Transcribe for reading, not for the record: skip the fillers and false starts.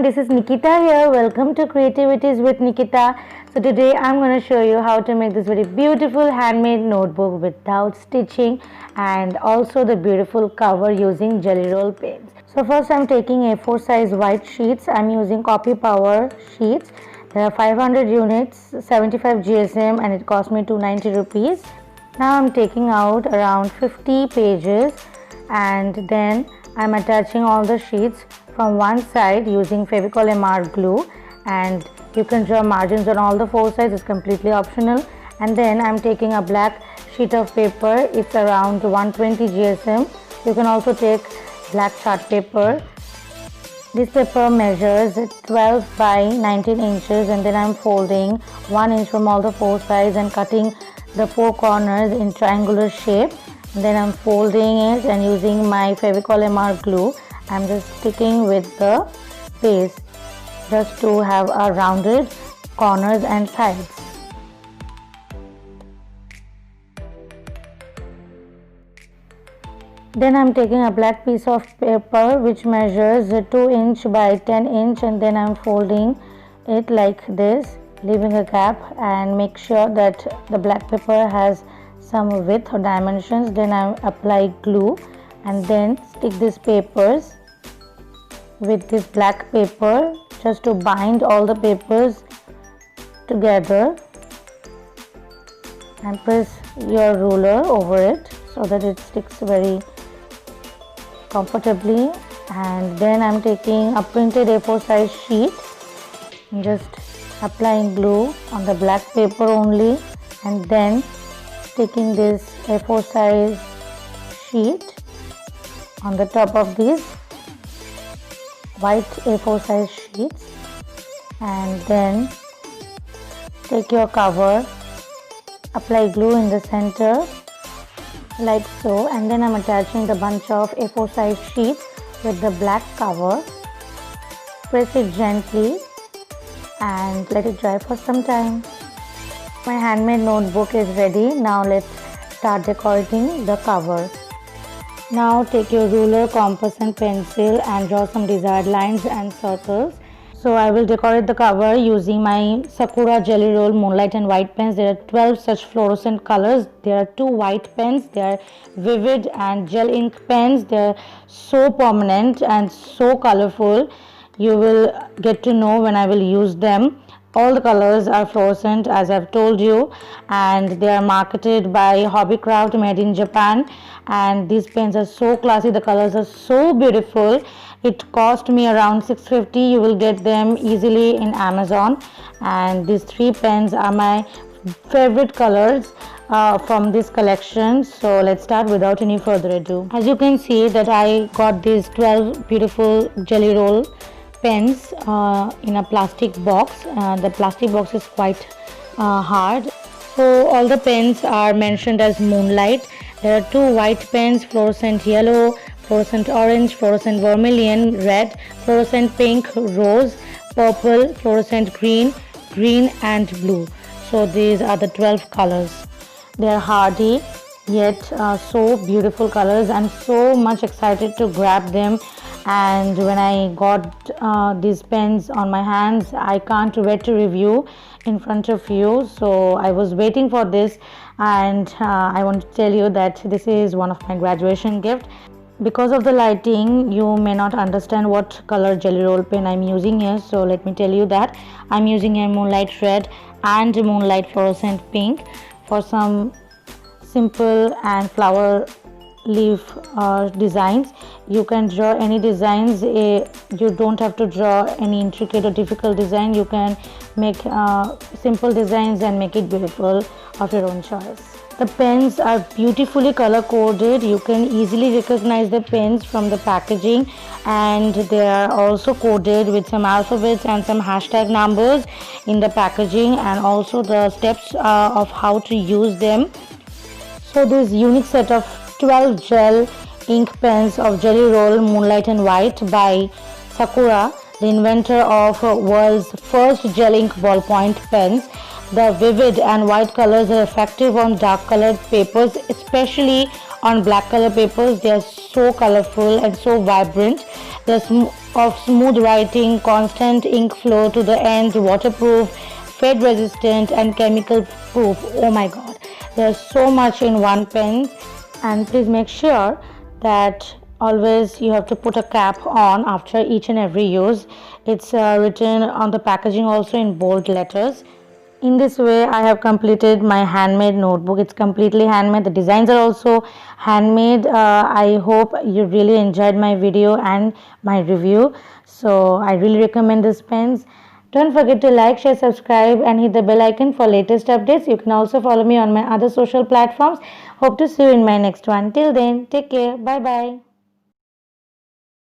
this is Nikita here. Welcome to Creativities with Nikita. So today I'm going to show you how to make this very beautiful handmade notebook without stitching and also the beautiful cover using jelly roll pens. So first I'm taking A4 size white sheets. I'm using Copy Power sheets. There are 500 units, 75 GSM and it cost me 290 rupees. Now I'm taking out around 50 pages and then I'm attaching all the sheets from one side using Fevicol MR glue, and you can draw margins on all the four sides. It's completely optional. And then I'm taking a black sheet of paper. It's around 120 GSM. You can also take black chart paper. This paper measures 12 by 19 inches, and then I'm folding 1 inch from all the four sides and cutting the four corners in triangular shape. And then I'm folding it and using my Fevicol MR glue I'm just sticking with the base just to have a rounded corners and sides. Then I'm taking a black piece of paper which measures 2 inch by 10 inch, and then I'm folding it like this, leaving a gap, and make sure that the black paper has some width or dimensions. Then I apply glue and then stick these papers with this black paper just to bind all the papers together, and press your ruler over it so that it sticks very comfortably. And then I'm taking a printed A4 size sheet and just applying glue on the black paper only, and then sticking this A4 size sheet on the top of these white A4 size sheets, and then take your cover, apply glue in the center like so, and then I'm attaching the bunch of A4 size sheets with the black cover. Press it gently and let it dry for some time. My handmade notebook is ready. Now let's start decorating the cover. Now take your ruler, compass and pencil and draw some desired lines and circles. So I will decorate the cover using my Sakura Jelly Roll Moonlight and White pens. There are 12 such fluorescent colors. There are 2 white pens. They are vivid and gel ink pens. They are so prominent and so colorful. You will get to know when I will use them. All the colors are fluorescent, as I've told you, and they are marketed by Hobbycraft, made in Japan. And these pens are so classy. The colors are so beautiful. It cost me around 650. You will get them easily in Amazon. And these 3 pens are my favorite colors from this collection. So let's start without any further ado. As you can see that I got these 12 beautiful jelly roll pens in a plastic box. The plastic box is quite hard. So all the pens are mentioned as Moonlight. There are 2 white pens, fluorescent yellow, fluorescent orange, fluorescent vermilion, red, fluorescent pink, rose, purple, fluorescent green, green and blue. So these are the 12 colors. They are hardy yet so beautiful colors. I'm so much excited to grab them, and when I got these pens on my hands, I can't wait to review in front of you. So I was waiting for this, and I want to tell you that this is one of my graduation gift. Because of the lighting, you may not understand what color jelly roll pen I'm using here, so let me tell you that I'm using a Moonlight Red and Moonlight Fluorescent Pink for some simple and flower leaf designs. You can draw any designs. You don't have to draw any intricate or difficult design. You can make simple designs and make it beautiful of your own choice. The pens are beautifully color coded. You can easily recognize the pens from the packaging, and they are also coded with some alphabets and some hashtag numbers in the packaging, and also the steps of how to use them. So this unique set of 12 gel ink pens of Jelly Roll Moonlight and White by Sakura, the inventor of world's first gel ink ballpoint pens. The vivid and white colors are effective on dark colored papers, especially on black color papers. They are so colorful and so vibrant. They're of smooth writing, constant ink flow to the end, waterproof, fade resistant, and chemical proof. Oh my god, there's so much in one pen. And please make sure that always you have to put a cap on after each and every use. It's written on the packaging also in bold letters. In this way, I have completed my handmade notebook. It's completely handmade. The designs are also handmade. I hope you really enjoyed my video and my review. So I really recommend these pens. Don't forget to like, share, subscribe and hit the bell icon for latest updates. You can also follow me on my other social platforms. Hope to see you in my next one. Till then, take care. Bye bye.